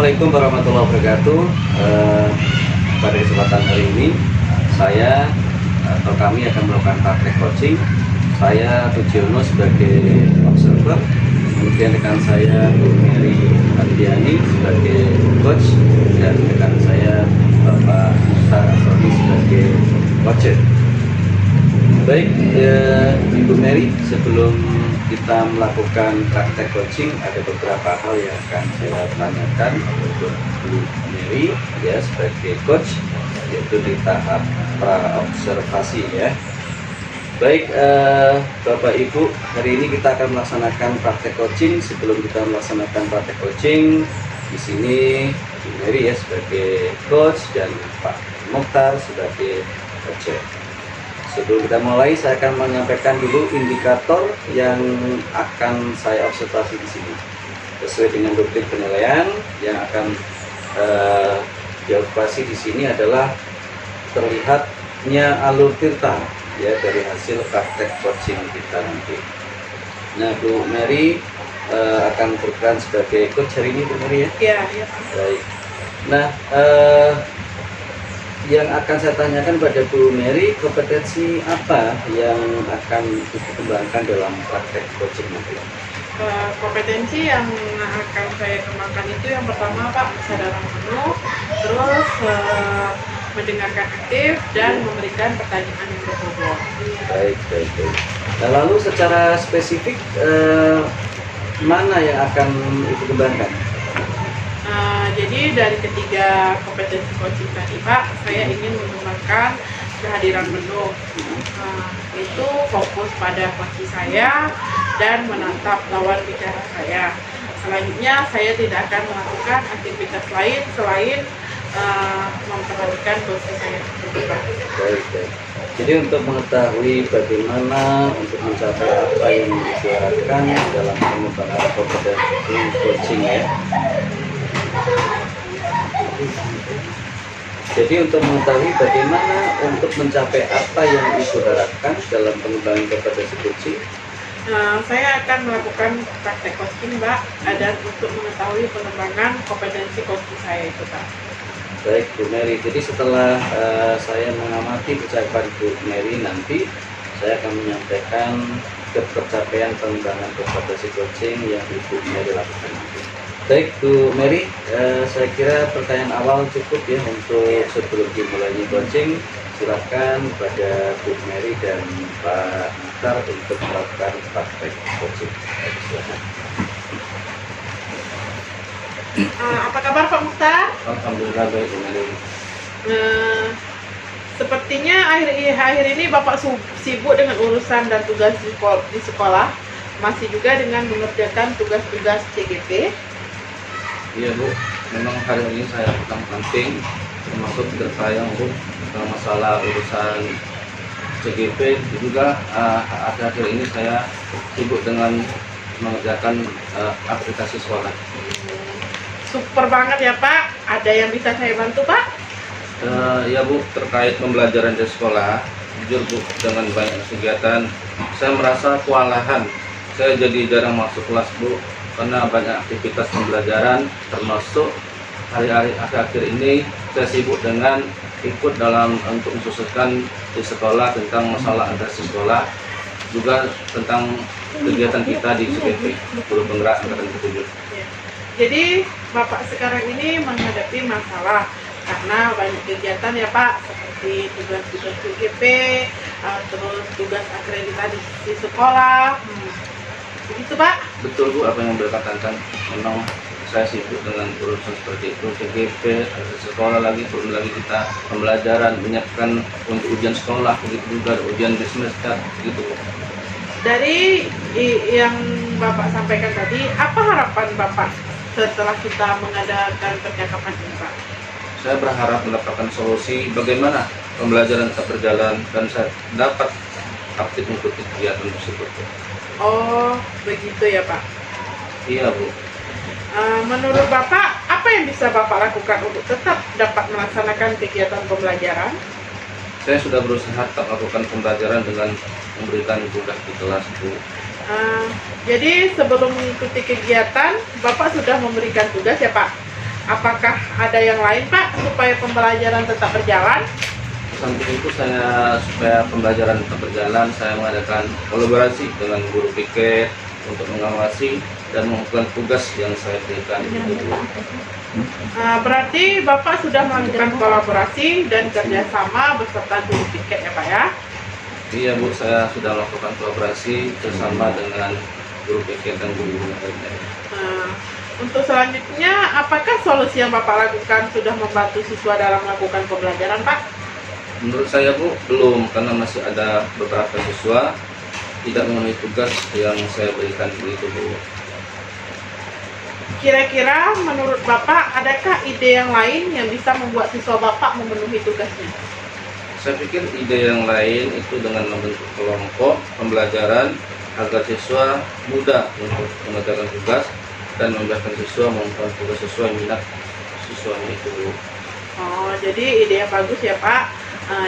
Assalamualaikum warahmatullahi wabarakatuh. Pada kesempatan hari ini saya atau kami akan melakukan praktek coaching. Saya Tujiono sebagai observer, kemudian rekan saya Bu Mary Ardiani sebagai coach, dan rekan saya Bapak Mukhtar Asroni sebagai coach. Baik, Ibu Mary, sebelum kita melakukan praktek coaching, ada beberapa hal yang akan saya tanyakan untuk Bu Mary ya sebagai coach, yaitu di tahap pra-observasi ya. Baik, Bapak Ibu, hari ini kita akan melaksanakan praktek coaching. Sebelum kita melaksanakan praktek coaching, di sini Bu Mary ya sebagai coach dan Pak Mukhtar sebagai coach. Sebelum kita mulai, saya akan menyampaikan dulu indikator yang akan saya observasi di sini. Sesuai dengan rubrik penilaian yang akan diobservasi di sini adalah terlihatnya alur tirta ya dari hasil praktek coaching kita nanti. Nah, Bu Mary akan berperan sebagai coach hari ini, Bu Mary ya? Iya, iya. Baik. Nah, yang akan saya tanyakan pada Bu Mary, kompetensi apa yang akan dikembangkan dalam praktek coaching nanti? Kompetensi yang akan saya kembangkan itu yang pertama Pak, kesadaran penuh, terus mendengarkan aktif dan memberikan pertanyaan yang berbobot. Baik. Nah, lalu secara spesifik mana yang akan Ibu kembangkan? Jadi dari ketiga kompetensi coaching tadi Pak, saya ingin mengembangkan kehadiran penuh. Itu fokus pada posisi saya dan menatap lawan bicara saya. Selanjutnya saya tidak akan melakukan aktivitas lain selain memperhatikan posisi saya. Baik. Jadi untuk mengetahui bagaimana untuk mencapai apa yang diharapkan dalam pengembangan kompetensi coaching ya. Jadi untuk mengetahui bagaimana untuk mencapai apa yang Ibu harapkan dalam pengembangan kompetensi coaching, saya akan melakukan praktek coaching Mbak, dan untuk mengetahui pengembangan kompetensi coaching saya itu Pak. baik Bu Mary. Jadi setelah saya mengamati ucapan Bu Mary nanti, saya akan menyampaikan pencapaian pengembangan kompetensi coaching yang Ibu Mary lakukan nanti. Baik Bu Mary, saya kira pertanyaan awal cukup ya untuk sebelum dimulainya coaching. Silakan kepada Bu Mary dan Pak Mukhtar untuk melakukan praktek coaching. Silakan. Apa kabar Pak Mukhtar? Alhamdulillah baik Bu Mary. Sepertinya akhir ini Bapak sibuk dengan urusan dan tugas di sekolah, masih juga dengan mengerjakan tugas-tugas CGP. Iya Bu, memang hari ini saya sedang penting termasuk bertayang Bu masalah urusan CGP. Juga akhir-akhir ini saya sibuk dengan mengerjakan aplikasi sekolah. Super banget ya Pak, ada yang bisa saya bantu Pak? Ya Bu, terkait pembelajaran di sekolah, jujur Bu, dengan banyak kegiatan saya merasa kewalahan. Saya jadi jarang masuk kelas Bu, karena banyak aktivitas pembelajaran, termasuk hari-hari akhir-akhir ini saya sibuk dengan ikut dalam untuk mensukseskan di sekolah tentang masalah adaptasi sekolah, juga tentang kegiatan kita di CGP, Guru Penggerak Angkatan ke-7. Jadi Bapak sekarang ini menghadapi masalah karena banyak kegiatan ya Pak, seperti tugas-tugas CGP, terus tugas akreditasi di sekolah. Begitu Pak? Betul Bu, apa yang beliau katakan, memang saya sibuk dengan urusan seperti itu, CGP, ada sekolah lagi, belum lagi kita pembelajaran, menyiapkan untuk ujian sekolah, begitu juga ujian di semester, gitu Bu. Dari yang Bapak sampaikan tadi, apa harapan Bapak setelah kita mengadakan percakapan ini Pak? Saya berharap mendapatkan solusi bagaimana pembelajaran tetap berjalan dan saya dapat aktif mengikuti kegiatan tersebut. Oh, begitu ya Pak. Iya Bu. Menurut Bapak, apa yang bisa Bapak lakukan untuk tetap dapat melaksanakan kegiatan pembelajaran? Saya sudah berusaha tetap melakukan pembelajaran dengan memberikan tugas di kelas Bu. Jadi sebelum mengikuti kegiatan, Bapak sudah memberikan tugas ya Pak? apakah ada yang lain Pak supaya pembelajaran tetap berjalan? Samping itu supaya pembelajaran tetap berjalan, saya mengadakan kolaborasi dengan guru piket untuk mengawasi dan melakukan tugas yang saya berikan. Berarti Bapak sudah melakukan kolaborasi dan kerjasama beserta guru piket ya Pak ya? Iya Bu, saya sudah melakukan kolaborasi bersama dengan guru piket dan guru lainnya. Untuk selanjutnya, apakah solusi yang Bapak lakukan sudah membantu siswa dalam melakukan pembelajaran Pak? Menurut saya Bu, belum, karena masih ada beberapa siswa tidak memenuhi tugas yang saya berikan begitu Bu. Kira-kira menurut Bapak, adakah ide yang lain yang bisa membuat siswa Bapak memenuhi tugasnya? Saya pikir ide yang lain itu dengan membentuk kelompok pembelajaran agar siswa mudah untuk mengerjakan tugas dan membiarkan siswa melakukan tugas sesuai minat siswanya itu. Oh, jadi ide yang bagus ya Pak.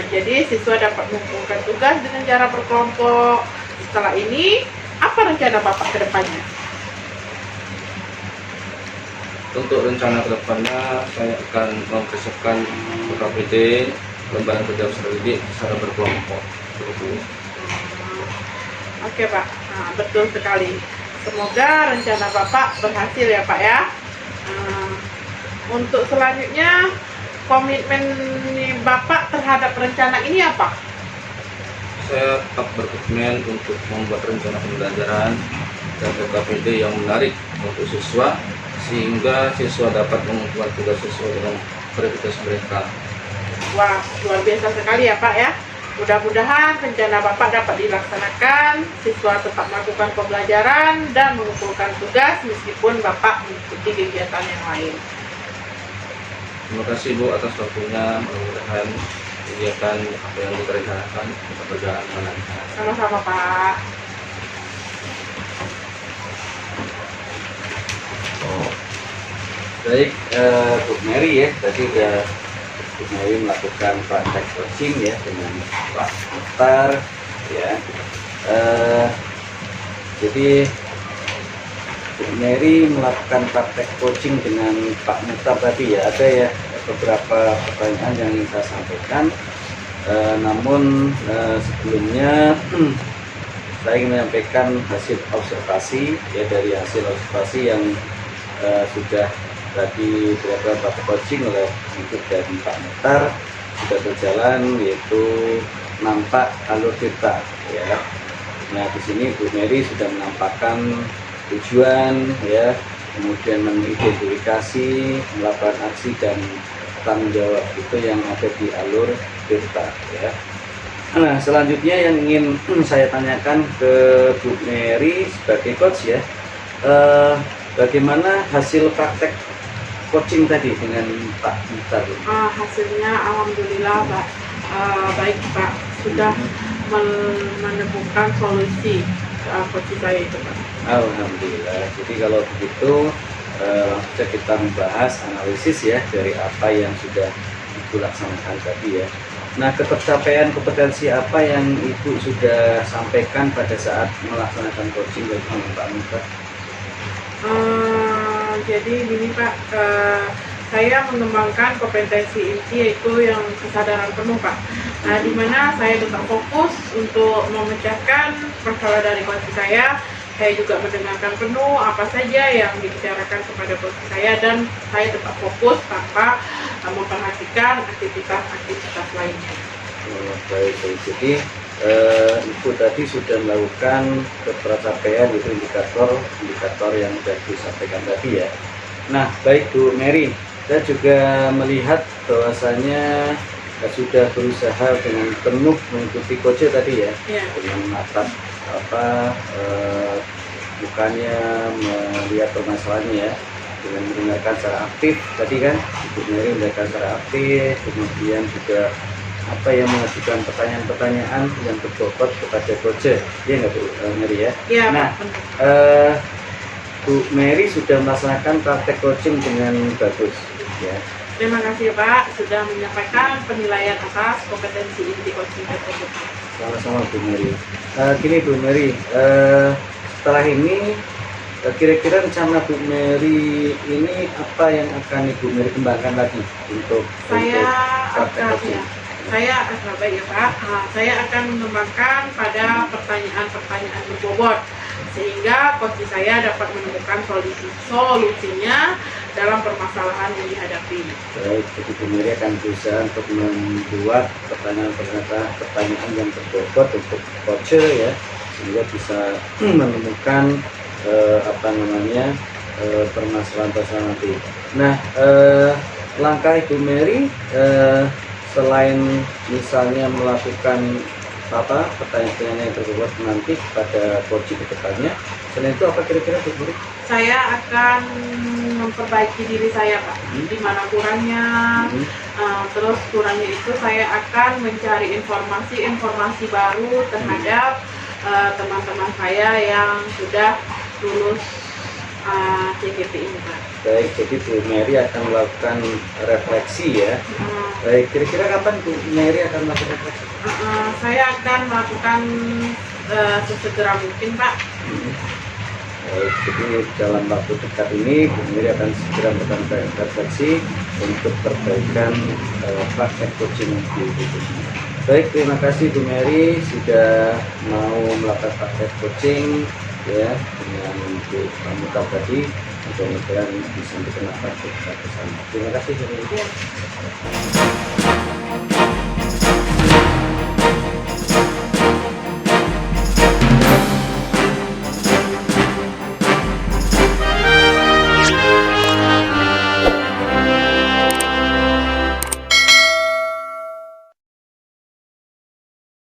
Jadi siswa dapat mengumpulkan tugas dengan cara berkelompok. Setelah ini, apa rencana Bapak ke depannya? Untuk rencana kedepannya, saya akan mempersiapkan KPD, lembaga kerja usaha didik secara berkelompok. Oke Pak, betul sekali. Semoga rencana Bapak berhasil ya Pak ya. Untuk selanjutnya, komitmen Bapak terhadap rencana ini apa? Saya tetap berkomitmen untuk membuat rencana pembelajaran dan KPD yang menarik untuk siswa, sehingga siswa dapat mengumpulkan tugas sesuai dengan prioritas mereka. Wah, luar biasa sekali ya Pak ya. Mudah-mudahan rencana Bapak dapat dilaksanakan, siswa tetap melakukan pembelajaran dan mengumpulkan tugas meskipun Bapak mengikuti kegiatan yang lain. Terima kasih Bu atas waktunya, mudah-mudahan kegiatan apa yang kita rencanakan tetap berjalan dengan lancar. Sama-sama Pak. Baik, Bu Mary ya, tadi udah Bu Mary melakukan praktek coaching ya dengan Pak Mukhtar ya. Jadi Bu Mary melakukan praktek coaching dengan Pak Mukhtar tadi ya, ada ya beberapa pertanyaan yang ingin saya sampaikan. Namun sebelumnya saya ingin menyampaikan hasil observasi ya, dari hasil observasi yang sudah tadi dilakukan praktek coaching oleh ibu dari Pak Mukhtar sudah berjalan, yaitu nampak alur cerita ya. Nah di sini Bu Mary sudah menampakkan tujuan ya, kemudian mengidentifikasi, melakukan aksi dan tanggung jawab itu yang ada di alur cerita ya. Nah selanjutnya yang ingin saya tanyakan ke Bu Mary sebagai coach ya, bagaimana hasil praktek coaching tadi dengan Pak Mukhtar? Hasilnya alhamdulillah Pak, baik Pak, sudah menemukan solusi coaching saya itu Pak. Alhamdulillah. Jadi kalau begitu langsung kita membahas analisis ya dari apa yang sudah Ibu laksanakan tadi ya. Nah, ketercapaian kompetensi apa yang Ibu sudah sampaikan pada saat melaksanakan coaching dengan Pak Mukhtar? Jadi gini Pak, saya mengembangkan kompetensi inti yaitu yang kesadaran penuh Pak. Nah, di mana saya tetap fokus untuk memecahkan masalah dari coach saya. Saya juga mendengarkan penuh apa saja yang dibicarakan kepada coach saya, dan saya tetap fokus tanpa memperhatikan aktivitas lainnya. Baik. Jadi Ibu tadi sudah melakukan pencapaian itu indikator yang sudah disampaikan tadi ya. Nah, baik Bu Mary, saya juga melihat bahwasanya sudah berusaha dengan penuh mengikuti coach tadi ya, dengan menatap bukannya melihat permasalahannya ya, dengan mendengarkan secara aktif tadi kan, Ibu Mary mendengarkan secara aktif, kemudian juga mengajukan pertanyaan-pertanyaan yang berbobot kepada coach ya nggak Bu Mary ya? Iya. Nah, Bu Mary sudah melaksanakan praktek coaching dengan bagus ya. Terima kasih Pak sudah menyampaikan penilaian atas kompetensi inti coaching tersebut. Sama-sama Bu Mary. Gini Bu Mary, setelah ini kira-kira rencana Bu Mary ini apa yang akan Ibu Mary kembangkan lagi untuk Saya praktek akan coaching? baik ya Pak. Saya akan mengembangkan pada pertanyaan-pertanyaan berbobot sehingga coach saya dapat menemukan solusinya dalam permasalahan yang dihadapi. Baik, jadi Bu Mary akan berusaha untuk membuat pertanyaan yang berbobot untuk coach ya, sehingga bisa menemukan permasalahan nanti. Nah, langkah Ibu Mary selain misalnya melakukan pertanyaan-pertanyaan yang berbobot nanti pada coach ke depannya, selain itu apa kira-kira Bu Mary? Saya akan memperbaiki diri saya Pak, di mana kurangnya, terus kurangnya itu saya akan mencari informasi baru terhadap teman-teman saya yang sudah lulus CGP ini Pak. Baik, jadi Bu Mary akan melakukan refleksi ya. Baik, kira-kira kapan Bu Mary akan melakukan refleksi? Saya akan melakukan sesegera mungkin Pak. Baik, jadi dalam waktu dekat ini Bu Mary akan segera melakukan refleksi untuk perbaikan praktek coaching di itu. Baik, terima kasih Bu Mary sudah mau melakukan praktek coaching ya dengan Bu Pramuka tadi. Mudah-mudahan bisa dikenal praktek bersama. Terima kasih Bu Mary.